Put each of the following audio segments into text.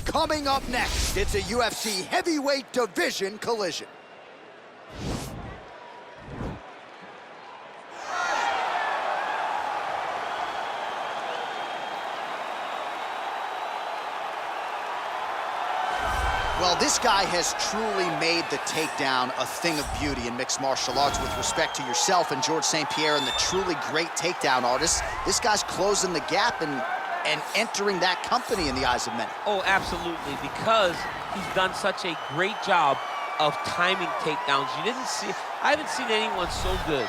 Coming up next, it's a UFC heavyweight division collision. Well, this guy has truly made the takedown a thing of beauty in mixed martial arts. With respect to yourself and George St. Pierre and the truly great takedown artists, this guy's closing the gap and entering that company in the eyes of many. Oh, absolutely, because he's done such a great job of timing takedowns. I haven't seen anyone so good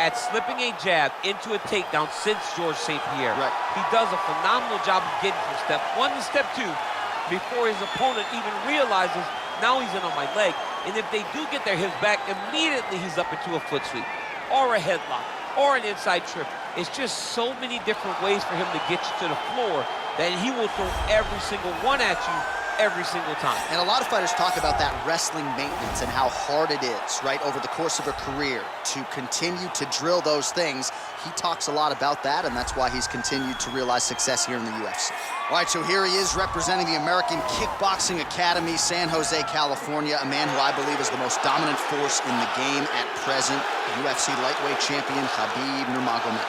at slipping a jab into a takedown since George St. Pierre. Right. He does a phenomenal job of getting from step one to step two before his opponent even realizes now he's in on my leg. And if they do get their hips back, immediately he's up into a foot sweep or a headlock or an inside trip. It's just so many different ways for him to get you to the floor that he will throw every single one at you every single time. And a lot of fighters talk about that wrestling maintenance and how hard it is, right, over the course of a career to continue to drill those things. He talks a lot about that, and that's why he's continued to realize success here in the UFC. All right, so here he is representing the American Kickboxing Academy, San Jose, California, a man who I believe is the most dominant force in the game at present, UFC lightweight champion Khabib Nurmagomedov.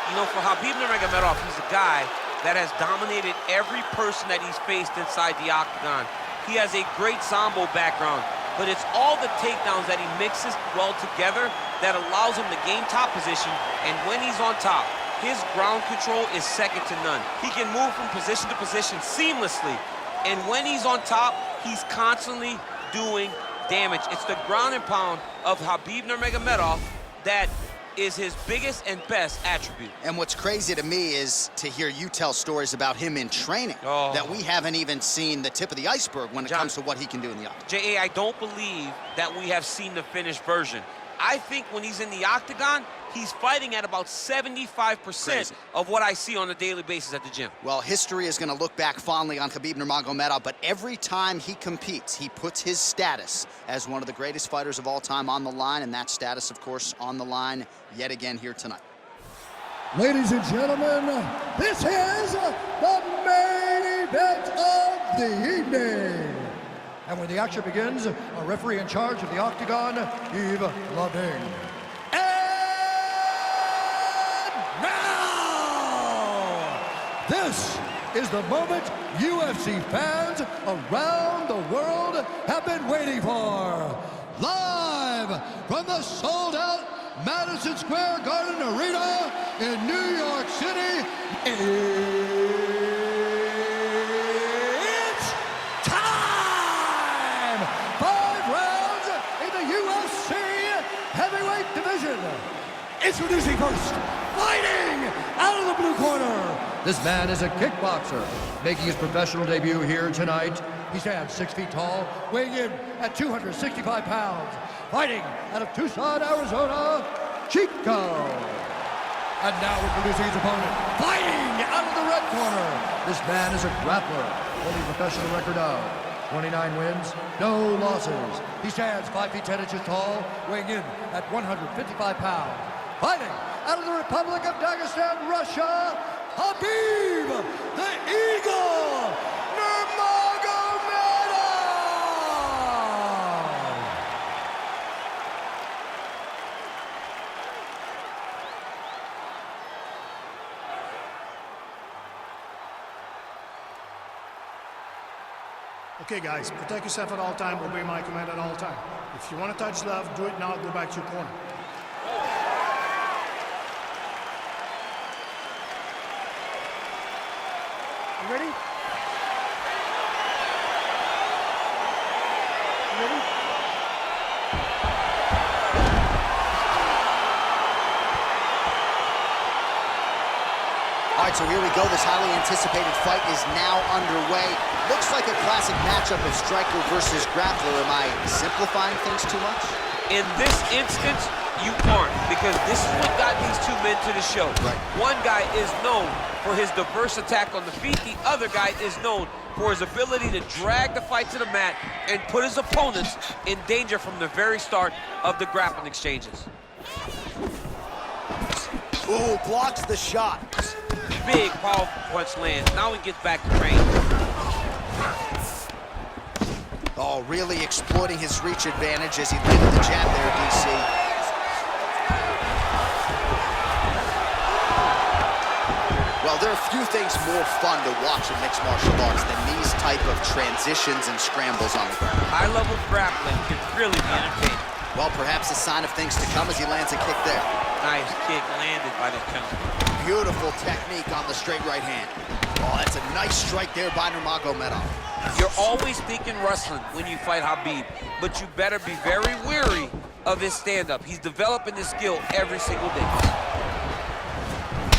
You know, for Khabib Nurmagomedov, he's a guy that has dominated every person that he's faced inside the octagon. He has a great Sambo background, but it's all the takedowns that he mixes well together that allows him to gain top position, and when he's on top, his ground control is second to none. He can move from position to position seamlessly, and when he's on top, he's constantly doing damage. It's the ground and pound of Khabib Nurmagomedov that is his biggest and best attribute. And what's crazy to me is to hear you tell stories about him in training that we haven't even seen the tip of the iceberg when it comes to what he can do in the octagon. J.A., I don't believe that we have seen the finished version. I think when he's in the octagon, he's fighting at about 75% of what I see on a daily basis at the gym. Well, history is going to look back fondly on Khabib Nurmagomedov, but every time he competes, he puts his status as one of the greatest fighters of all time on the line, and that status, of course, on the line yet again here tonight. Ladies and gentlemen, this is the main event of the evening. And when the action begins, a referee in charge of the octagon, Yves Lavigne. And now, this is the moment UFC fans around the world have been waiting for. Live from the sold-out Madison Square Garden Arena in New York City, it's time! 5 rounds in the UFC heavyweight division. Introducing first, fighting out of the blue corner. This man is a kickboxer, making his professional debut here tonight. He stands 6 feet tall, weighing in at 265 pounds. Fighting out of Tucson, Arizona, Chico. And now introducing his opponent, fighting out of the red corner. This man is a grappler, holding a professional record of 29 wins, no losses. He stands 5 feet 10 inches tall, weighing in at 155 pounds. Fighting out of the Republic of Dagestan, Russia, Khabib the Eagle Nurmagomedov! Okay, guys, protect yourself at all time, obey my command at all time. If you want to touch love, do it now, go back to your corner. You ready? You ready? All right, so here we go. This highly anticipated fight is now underway. Looks like a classic matchup of striker versus grappler. Am I simplifying things too much? In this instance, you aren't, because this is what got these two men to the show. Right. One guy is known for his diverse attack on the feet. The other guy is known for his ability to drag the fight to the mat and put his opponents in danger from the very start of the grappling exchanges. Ooh, blocks the shot. Big, powerful punch lands. Now he gets back to range. Oh, really exploiting his reach advantage as he landed the jab there, DC. Well, there are few things more fun to watch in mixed martial arts than these type of transitions and scrambles on the ground. High-level grappling can really be entertaining. Well, perhaps a sign of things to come as he lands a kick there. Nice kick landed by the counter. Beautiful technique on the straight right hand. Oh, that's a nice strike there by Nurmagomedov. You're always thinking wrestling when you fight Khabib, but you better be very wary of his stand-up. He's developing this skill every single day.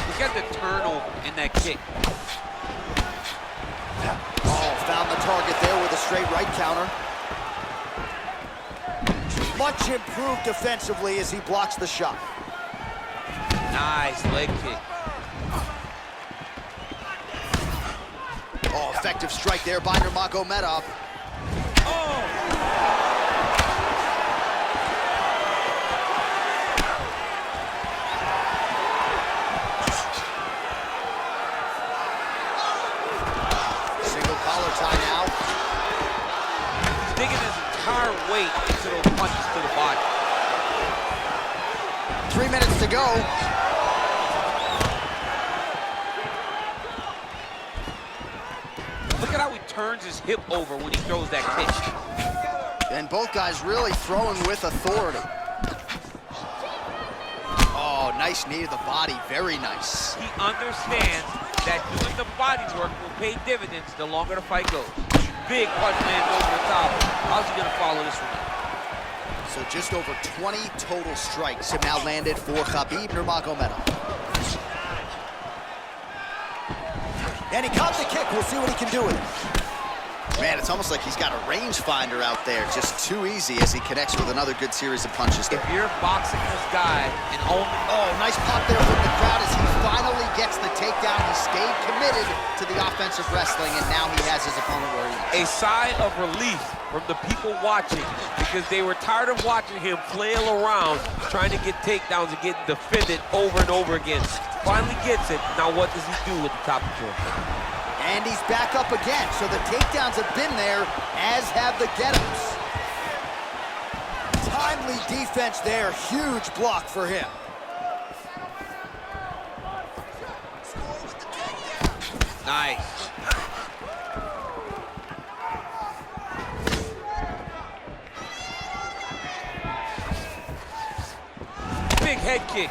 Look at the turnover in that kick. Oh, found the target there with a straight right counter. Much improved defensively as he blocks the shot. Nice leg kick. Oh, effective strike there by Nurmagomedov. Oh! Single collar tie now. He's digging his entire weight into those punches to the body. 3 minutes to go. Look at how he turns his hip over when he throws that kick. And both guys really throwing with authority. Oh, nice knee to the body, very nice. He understands that doing the body work will pay dividends the longer the fight goes. Big punch lands over the top. How's he gonna follow this one? So just over 20 total strikes have now landed for Khabib Nurmagomedov. And he caught the kick. We'll see what he can do with it. Man, it's almost like he's got a rangefinder out there. Just too easy as he connects with another good series of punches. If you're boxing this guy and only... Oh, nice pop there from the crowd as he finally gets the takedown. He stayed committed to the offensive wrestling, and now he has his opponent where he A is. sigh of relief from the people watching because they were tired of watching him flail around trying to get takedowns and get defended over and over again. Finally gets it. Now what does he do with the top control? And he's back up again. So the takedowns have been there, as have the get-ups. Timely defense there. Huge block for him. Nice. Big head kick.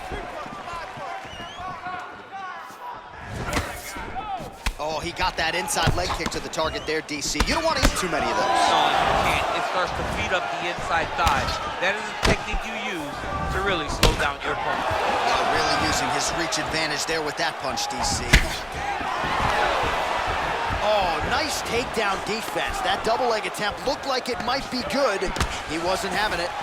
Oh, he got that inside leg kick to the target there, DC. You don't want to eat too many of those. No, you can't. It starts to feed up the inside thigh. That is a technique you use to really slow down your opponent. Well, really using his reach advantage there with that punch, DC. Oh, nice takedown defense. That double leg attempt looked like it might be good. He wasn't having it.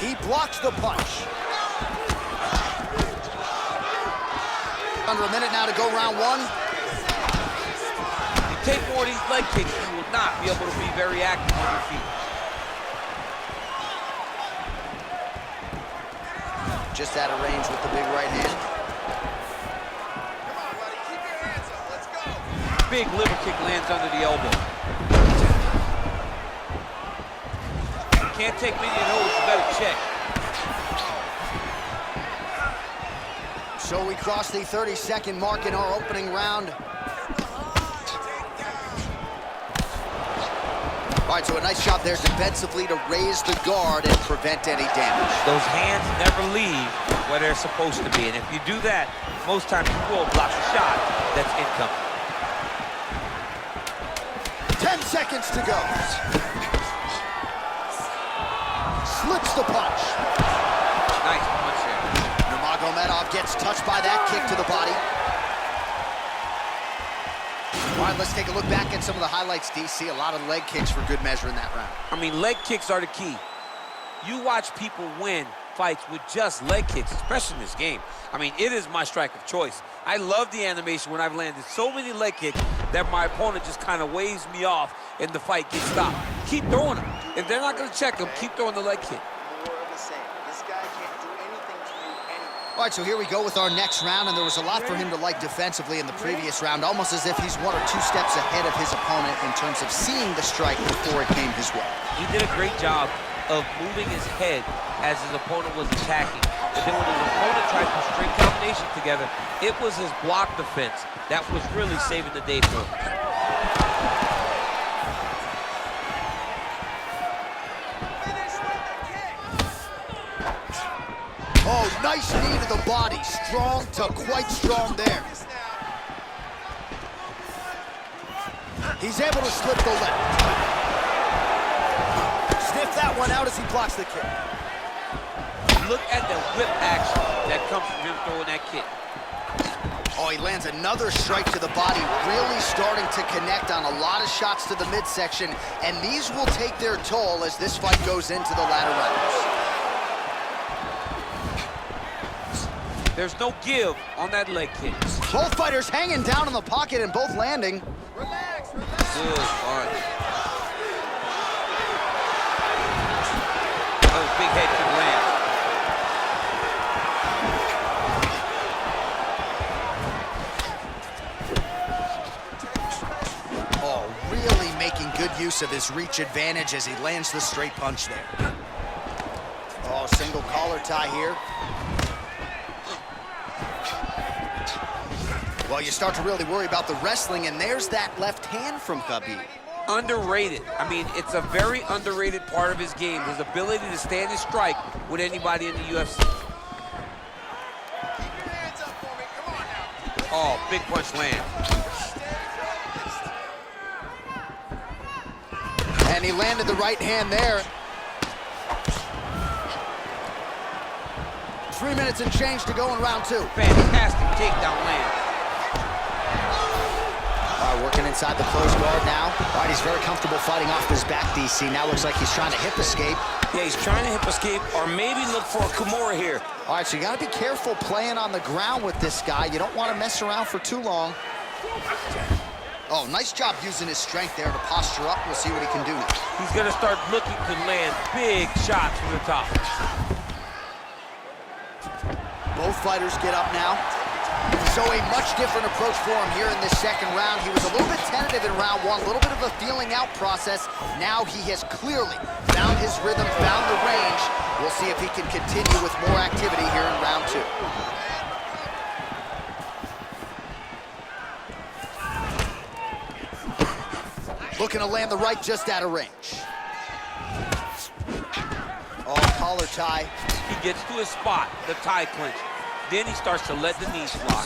He blocks the punch. Under a minute now to go round one. You take more of these leg kicks, you will not be able to be very active on your feet. Just out of range with the big right hand. Come on, buddy, keep your hands up. Let's go. Big liver kick lands under the elbow. Can't take many of those, you better check. So we cross the 30-second mark in our opening round. All right, so a nice job there defensively to raise the guard and prevent any damage. Those hands never leave where they're supposed to be, and if you do that, most times you will block a shot that's incoming. 10 seconds to go. Slips the punch. Nice punch there. Nurmagomedov gets touched by that kick to the body. All right, let's take a look back at some of the highlights, DC. A lot of leg kicks for good measure in that round. I mean, leg kicks are the key. You watch people win fights with just leg kicks, especially in this game. I mean, it is my strike of choice. I love the animation when I've landed so many leg kicks that my opponent just kind of waves me off and the fight gets stopped. Keep throwing them. If they're not going to check them, keep throwing the leg kick. More of the same. This guy can't do anything to you anyway. All right, so here we go with our next round, and there was a lot for him to like defensively in the previous round, almost as if he's 1 or 2 steps ahead of his opponent in terms of seeing the strike before it came his way. He did a great job of moving his head as his opponent was attacking. But then when his opponent tried to string combinations together, it was his block defense that was really saving the day for him. Oh, nice knee to the body. Strong to quite strong there. He's able to slip the left. Sniff that one out as he blocks the kick. Look at the whip action that comes from him throwing that kick. Oh, he lands another strike to the body, really starting to connect on a lot of shots to the midsection, and these will take their toll as this fight goes into the latter rounds. There's no give on that leg kick. Both fighters hanging down in the pocket and both landing. Relax, relax. Good punch. That was a big head kick land. Oh, really making good use of his reach advantage as he lands the straight punch there. Oh, single collar tie here. Well, you start to really worry about the wrestling, and there's that left hand from Khabib. Underrated. I mean, it's a very underrated part of his game, his ability to stand and strike with anybody in the UFC. Keep your hands up for me. Come on now. Oh, big punch land. And he landed the right hand there. 3 minutes and change to go in round 2. Fantastic takedown land. Working inside the closed guard now. All right, he's very comfortable fighting off his back, DC. Now looks like he's trying to hip escape. Yeah, he's trying to hip escape or maybe look for a Kimura here. All right, so you got to be careful playing on the ground with this guy. You don't want to mess around for too long. Oh, nice job using his strength there to posture up. We'll see what he can do now. He's going to start looking to land big shots from the top. Both fighters get up now. So a much different approach for him here in this second round. He was a little bit tentative in round 1, a little bit of a feeling out process. Now he has clearly found his rhythm, found the range. We'll see if he can continue with more activity here in round 2. Looking to land the right just out of range. Oh, collar tie. He gets to his spot, the tie clinch. Then he starts to let the knees fly.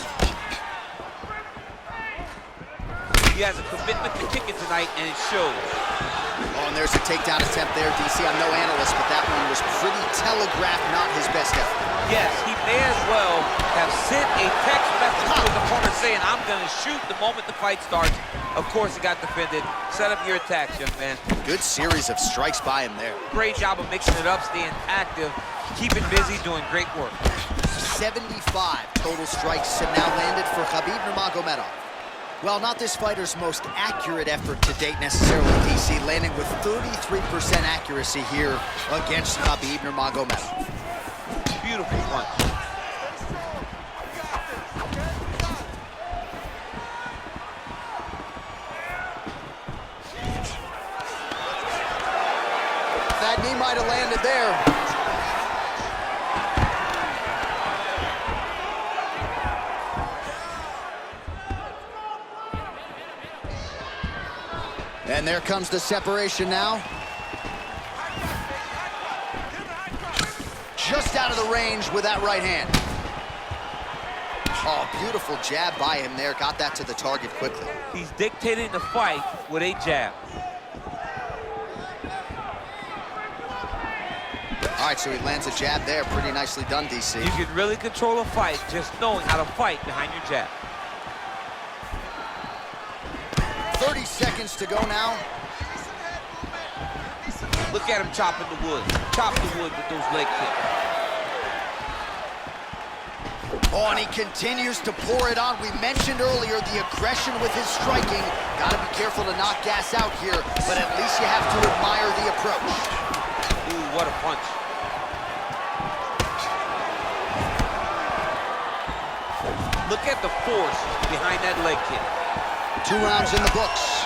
He has a commitment to kicking tonight, and it shows. Oh, and there's a takedown attempt there, DC. I'm no analyst, but that one was pretty telegraphed, not his best effort. Yes, he may as well have sent a text message to his opponent saying, I'm going to shoot the moment the fight starts. Of course, he got defended. Set up your attacks, young man. Good series of strikes by him there. Great job of mixing it up, staying active, keeping busy, doing great work. 75 total strikes have now landed for Khabib Nurmagomedov. Well, not this fighter's most accurate effort to date necessarily, DC, landing with 33% accuracy here against Khabib Nurmagomedov. Beautiful punch. That knee might have landed there. And there comes the separation now. Just out of the range with that right hand. Oh, beautiful jab by him there. Got that to the target quickly. He's dictating the fight with a jab. All right, so he lands a jab there. Pretty nicely done, DC. You can really control a fight just knowing how to fight behind your jab. 30 seconds to go now. Look at him chopping the wood. Chop the wood with those leg kicks. Oh, and he continues to pour it on. We mentioned earlier the aggression with his striking. Got to be careful to not gas out here, but at least you have to admire the approach. Ooh, what a punch. Look at the force behind that leg kick. 2 rounds in the books.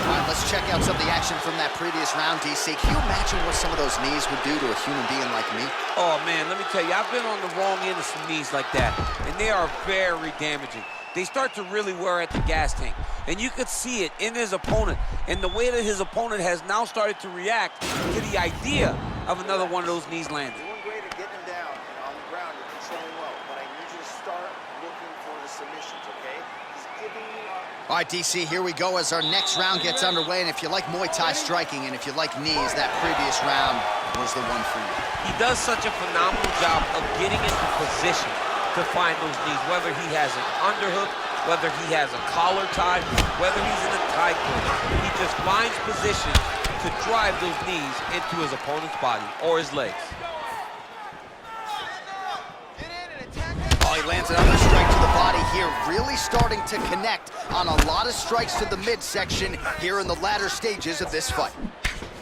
All right, let's check out some of the action from that previous round, DC. Can you imagine what some of those knees would do to a human being like me? Oh, man, let me tell you, I've been on the wrong end of some knees like that, and they are very damaging. They start to really wear at the gas tank, and you could see it in his opponent, and the way that his opponent has now started to react to the idea of another one of those knees landing. Doing great at getting him down and on the ground. You're controlling well, but I need you to start looking for the submissions, okay? He's giving you up. All right, DC, here we go as our next round gets underway, and if you like Muay Thai striking and if you like knees, that previous round was the one for you. He does such a phenomenal job of getting into position to find those knees, whether he has an underhook, whether he has a collar tie, whether he's in a tie clinch. He just finds position to drive those knees into his opponent's body or his legs. Oh, he lands another strike to the body here, really starting to connect on a lot of strikes to the midsection here in the latter stages of this fight.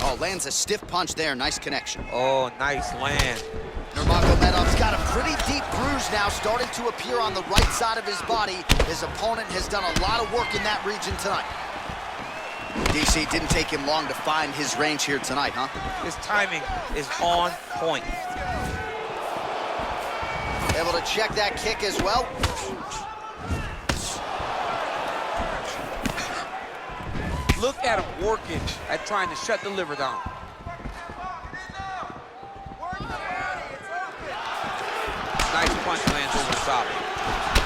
Oh, lands a stiff punch there, nice connection. Oh, nice land. Nurmagomedov's got a pretty deep bruise now starting to appear on the right side of his body. His opponent has done a lot of work in that region tonight. DC, didn't take him long to find his range here tonight, huh? His timing is on point. Able to check that kick as well. Look at him working at trying to shut the liver down. Nice punch lands over the top.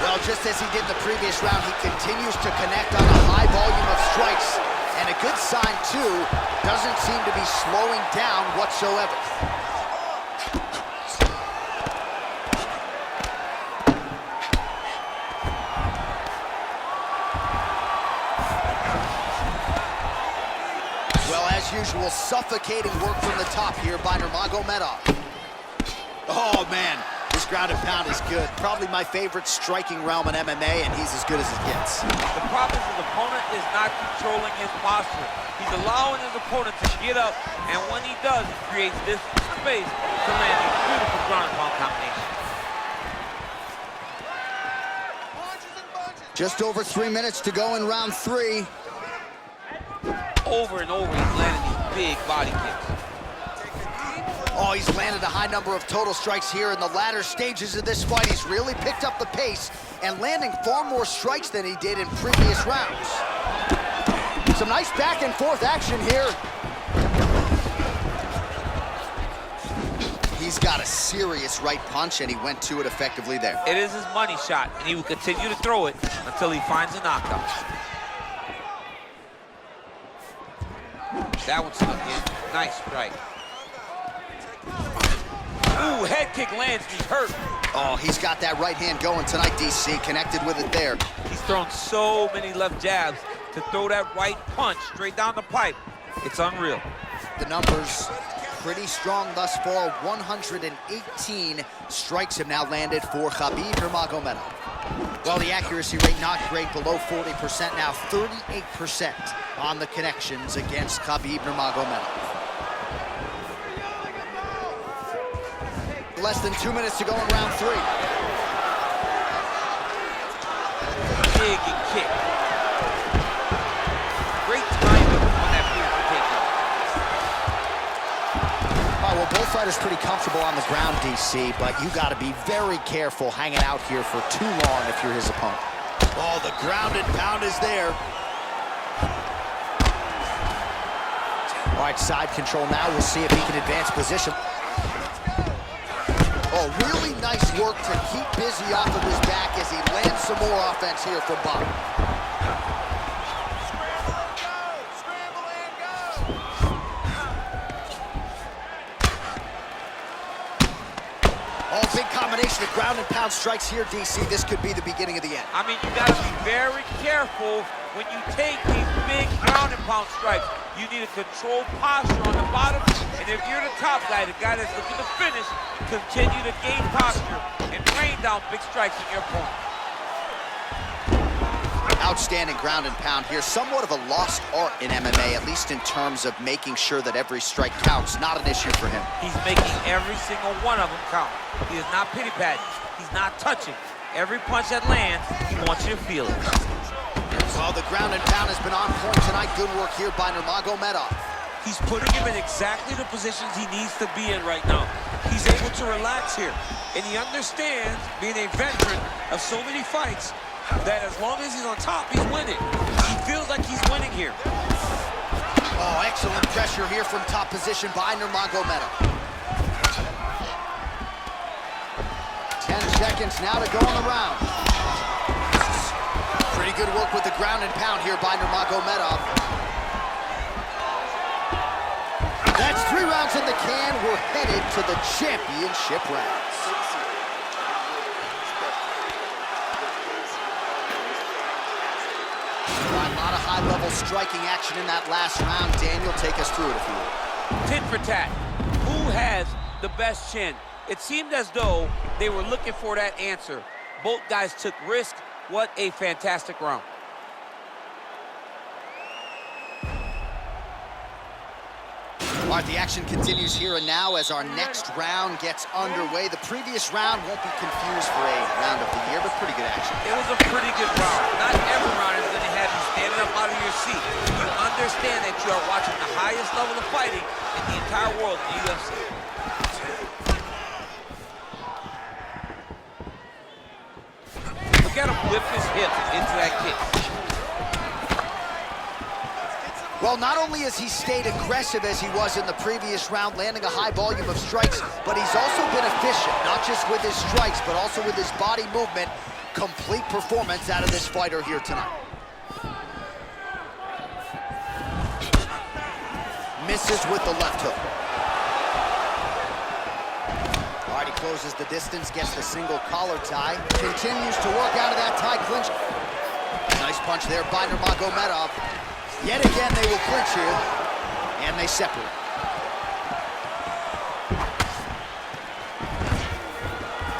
Well, just as he did the previous round, he continues to connect on a high volume of strikes. And a good sign, too, doesn't seem to be slowing down whatsoever. Well, as usual, suffocating work from the top here by Nurmagomedov. Oh, man. This ground and pound is good. Probably my favorite striking realm in MMA, and he's as good as it gets. The problem is his opponent is not controlling his posture. He's allowing his opponent to get up, and when he does, he creates this space to land a beautiful ground and pound combination. Just over 3 minutes to go in round 3. Over and over, he's landing these big body kicks. Oh, he's landed a high number of total strikes here in the latter stages of this fight. He's really picked up the pace and landing far more strikes than he did in previous rounds. Some nice back and forth action here. He's got a serious right punch, and he went to it effectively there. It is his money shot, and he will continue to throw it until he finds a knockout. That one's stuck in. Nice strike. Ooh, head kick lands, he's hurt. Oh, he's got that right hand going tonight, DC. Connected with it there. He's thrown so many left jabs to throw that right punch straight down the pipe. It's unreal. The numbers pretty strong thus far. 118 strikes have now landed for Khabib Nurmagomedov. Well, the accuracy rate not great, below 40%, now 38% on the connections against Khabib Nurmagomedov. Less than 2 minutes to go in round 3. Big kick. Great timing on that beautiful takedown. All right, well, both fighters pretty comfortable on the ground, DC, but you got to be very careful hanging out here for too long if you're his opponent. Oh, the ground and pound is there. All right, side control now. We'll see if he can advance position. Oh, really nice work to keep busy off of his back as he lands some more offense here from Bob. Scramble and go! Oh, big combination of ground and pound strikes here, DC. This could be the beginning of the end. I mean, you got to be very careful when you take these big ground and pound strikes. You need a controlled posture on the bottom, and if you're the top guy, the guy that's looking to finish, continue to gain posture and rain down big strikes on your opponent. Outstanding ground and pound here. Somewhat of a lost art in MMA, at least in terms of making sure that every strike counts. Not an issue for him. He's making every single one of them count. He is not pity-patting. He's not touching. Every punch that lands, he wants you to feel it. Well, the ground and pound has been on point tonight. Good work here by Nurmagomedov. He's putting him in exactly the positions he needs to be in right now. He's able to relax here. And he understands, being a veteran of so many fights, that as long as he's on top, he's winning. He feels like he's winning here. Oh, excellent pressure here from top position by Nurmagomedov. 10 seconds now to go on the round. Pretty good work with the ground and pound here by Nurmagomedov. That's 3 rounds in the can. We're headed to the championship rounds. A lot of high-level striking action in that last round. Daniel, take us through it if you will. Tit for tat. Who has the best chin? It seemed as though they were looking for that answer. Both guys took risk. What a fantastic round. All right, the action continues here and now as our next round gets underway. The previous round won't be confused for a round of the year, but pretty good action. It was a pretty good round. Not every round is going to have you standing up out of your seat. You understand that you are watching the highest level of fighting in the entire world in the UFC. Look at him whip his hips into that kick. Well, not only has he stayed aggressive as he was in the previous round, landing a high volume of strikes, but he's also been efficient, not just with his strikes, but also with his body movement. Complete performance out of this fighter here tonight. Misses with the left hook. All right, he closes the distance, gets the single collar tie, continues to work out of that tie clinch. Nice punch there by Nurmagomedov. Yet again, they will clinch here, and they separate.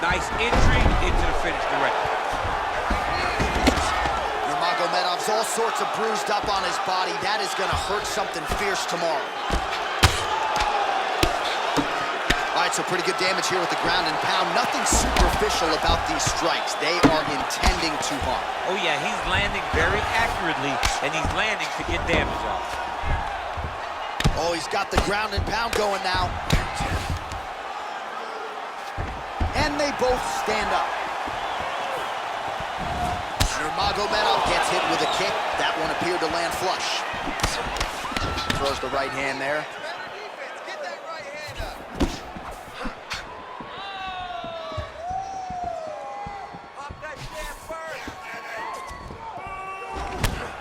Nice entry into the finish directly. Nurmagomedov's all sorts of bruised up on his body. That is going to hurt something fierce tomorrow. All right, so pretty good damage here with the ground and pound. Nothing superficial about these strikes. They are intending to harm. Oh yeah, he's landing very accurately, and he's landing to get damage off. Oh, he's got the ground and pound going now. And they both stand up. Nurmagomedov gets hit with a kick. That one appeared to land flush. Throws the right hand there.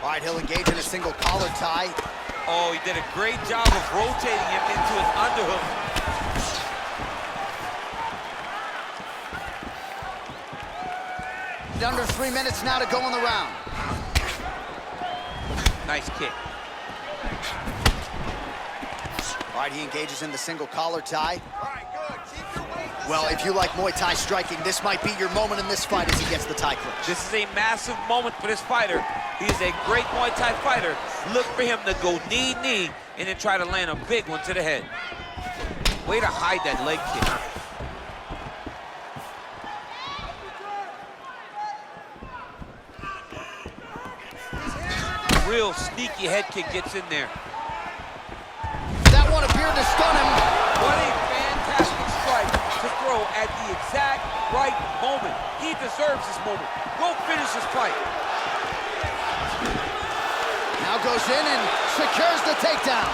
All right, he'll engage in a single collar tie. Oh, he did a great job of rotating him into his underhook. Under 3 minutes now to go in the round. Nice kick. All right, he engages in the single collar tie. Well, if you like Muay Thai striking, this might be your moment in this fight as he gets the tie clinch. This is a massive moment for this fighter. He is a great Muay Thai fighter. Look for him to go knee, and then try to land a big one to the head. Way to hide that leg kick. Real sneaky head kick gets in there. That one appeared to stun him. What a fantastic strike to throw at the exact right moment. He deserves this moment. Go finish this fight. Now goes in and secures the takedown.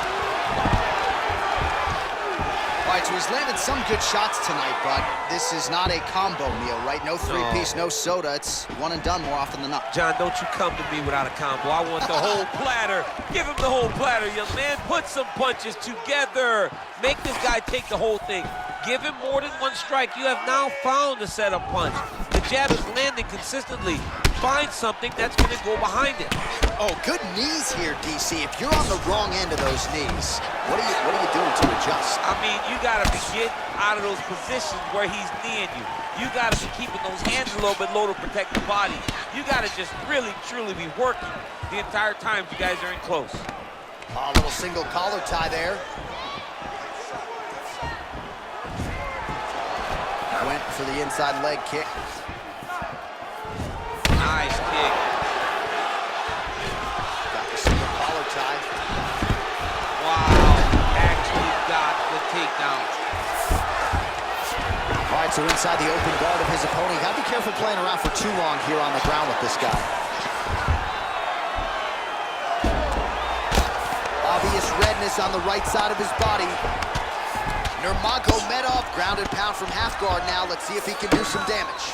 All right, so he's landed some good shots tonight, but this is not a combo meal, right? No three-piece, no soda. It's one and done more often than not. John, don't you come to me without a combo. I want the whole platter. Give him the whole platter, young man. Put some punches together. Make this guy take the whole thing. Give him more than one strike. You have now found the setup punch. The jab is landing consistently. Find something that's going to go behind it. Oh, good knees here, DC. If you're on the wrong end of those knees, what are you doing to adjust? I mean, you got to be getting out of those positions where he's kneeing you. You got to be keeping those hands a little bit low to protect the body. You got to just really, truly be working the entire time you guys are in close. A little single collar tie there. Went for the inside leg kick. Nice kick. Got the single collar tie. Wow, actually got the takedown. All right, so inside the open guard of his opponent. You gotta be careful playing around for too long here on the ground with this guy. Obvious redness on the right side of his body. Nurmagomedov, ground and pound from half guard now. Let's see if he can do some damage.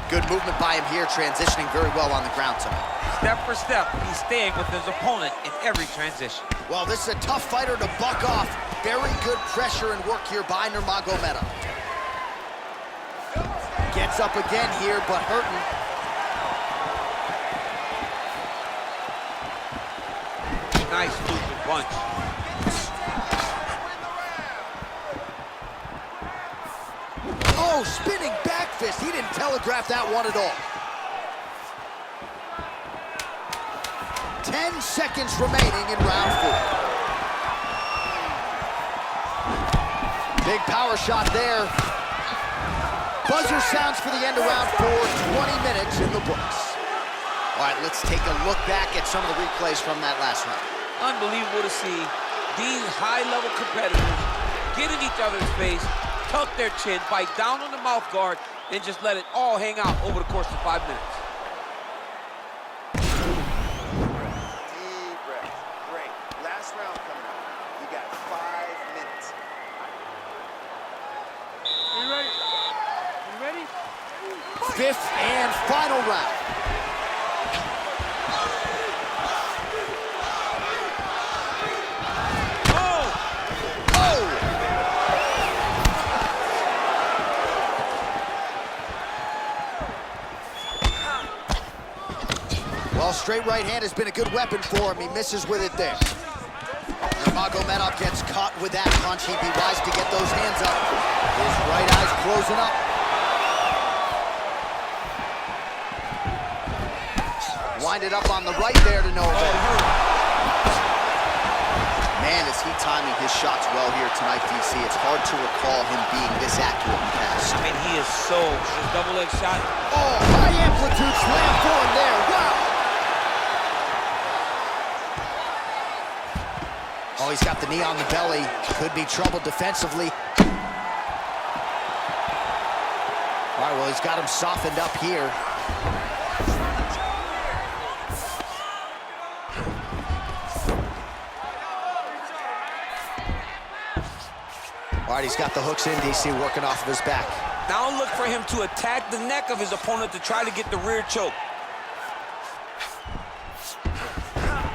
Good movement by him here, transitioning very well on the ground tonight. Step for step, he's staying with his opponent in every transition. Well, this is a tough fighter to buck off. Very good pressure and work here by Nurmagomedov. Gets up again here, but hurting. Nice movement punch. Oh, spinning back fist. He didn't telegraph that one at all. 10 seconds remaining in round 4. Big power shot there. Buzzer sounds for the end of round 4, 20 minutes in the books. All right, let's take a look back at some of the replays from that last round. Unbelievable to see these high-level competitors get in each other's face, tuck their chin, bite down on the mouth guard, and just let it all hang out over the course of 5 minutes. Deep breath. Great. Last round coming up. You got 5 minutes. Are you ready? You ready? 5th and final round. Well, straight right hand has been a good weapon for him. He misses with it there. Nurmagomedov gets caught with that punch. He'd be wise to get those hands up. His right eye's closing up. Winded up on the right there to no avail. Man, is he timing his shots well here tonight, DC. It's hard to recall him being this accurate in the past. I mean, he is so, his double leg shot. Oh, high amplitude slam for him there. Wow. Oh, he's got the knee on the belly. Could be trouble defensively. All right, well, he's got him softened up here. All right, he's got the hooks in, DC, working off of his back. Now look for him to attack the neck of his opponent to try to get the rear choke.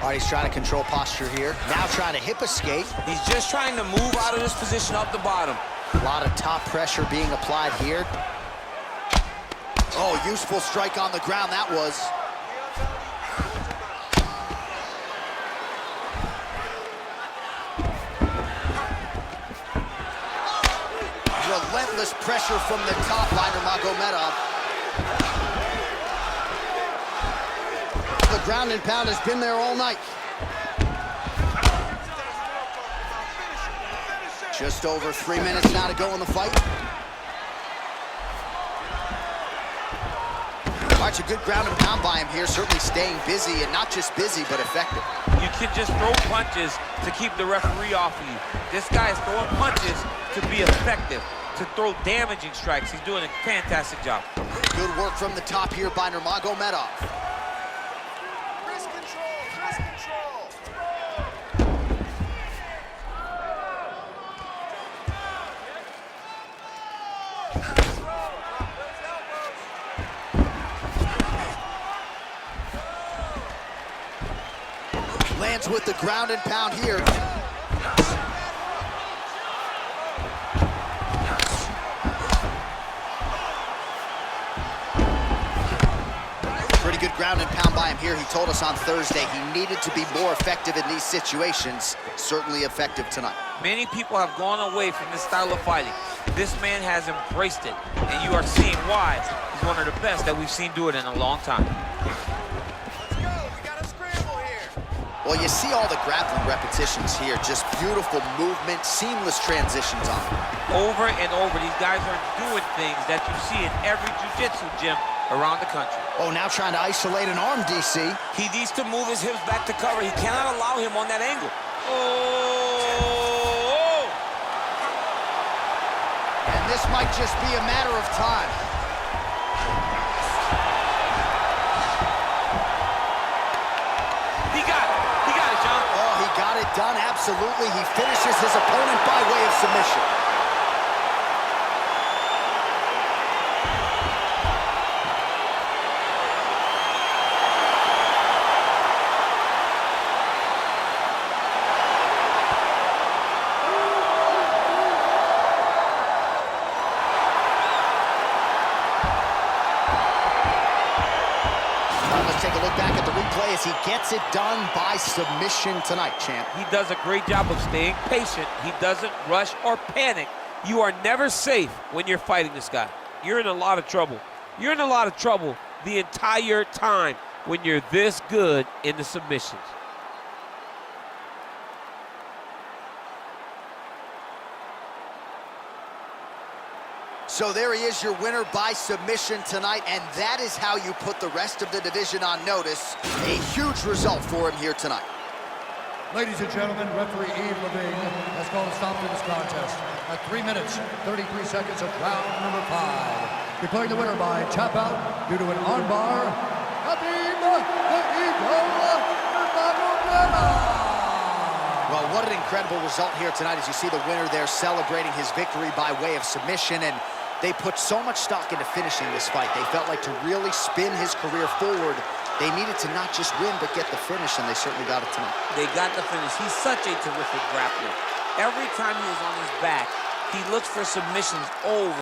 All right, he's trying to control posture here. Now trying to hip escape. He's just trying to move out of this position up the bottom. A lot of top pressure being applied here. Oh, useful strike on the ground, that was. Relentless pressure from the top by Nurmagomedov. The ground and pound has been there all night. Just over 3 minutes now to go in the fight. All right, it's a good ground and pound by him here, certainly staying busy, and not just busy, but effective. You can just throw punches to keep the referee off of you. This guy is throwing punches to be effective, to throw damaging strikes. He's doing a fantastic job. Good work from the top here by Nurmagomedov. Wrist control. Wrist control. Lands with the ground and pound here. Pretty Good ground and pound by him here. He told us on Thursday he needed to be more effective in these situations. Certainly effective tonight. Many people have gone away from this style of fighting. This man has embraced it, and you are seeing why he's one of the best that we've seen do it in a long time. Let's go. We got a scramble here. Well, you see all the grappling repetitions here. Just beautiful movement, seamless transitions on him. Over and over, these guys are doing things that you see in every jiu-jitsu gym around the country. Oh, now trying to isolate an arm, DC. He needs to move his hips back to cover. He cannot allow him on that angle. Oh! And this might just be a matter of time. He got it. He got it, John. Oh, he got it done, absolutely. He finishes his opponent by way of submission. Take a look back at the replay as he gets it done by submission tonight, champ. He does a great job of staying patient. He doesn't rush or panic. You are never safe when you're fighting this guy. You're in a lot of trouble. You're in a lot of trouble the entire time when you're this good in the submissions. So there he is, your winner by submission tonight, and that is how you put the rest of the division on notice. A huge result for him here tonight. Ladies and gentlemen, referee Yves Levine has called a stop to this contest at 3 minutes, 33 seconds of round number 5. Declaring the winner by tap out due to an armbar, Khabib Nurmagomedov. Well, what an incredible result here tonight as you see the winner there celebrating his victory by way of submission, and they put so much stock into finishing this fight. They felt like to really spin his career forward, they needed to not just win, but get the finish, and they certainly got it tonight. They got the finish. He's such a terrific grappler. Every time he is on his back, he looks for submissions over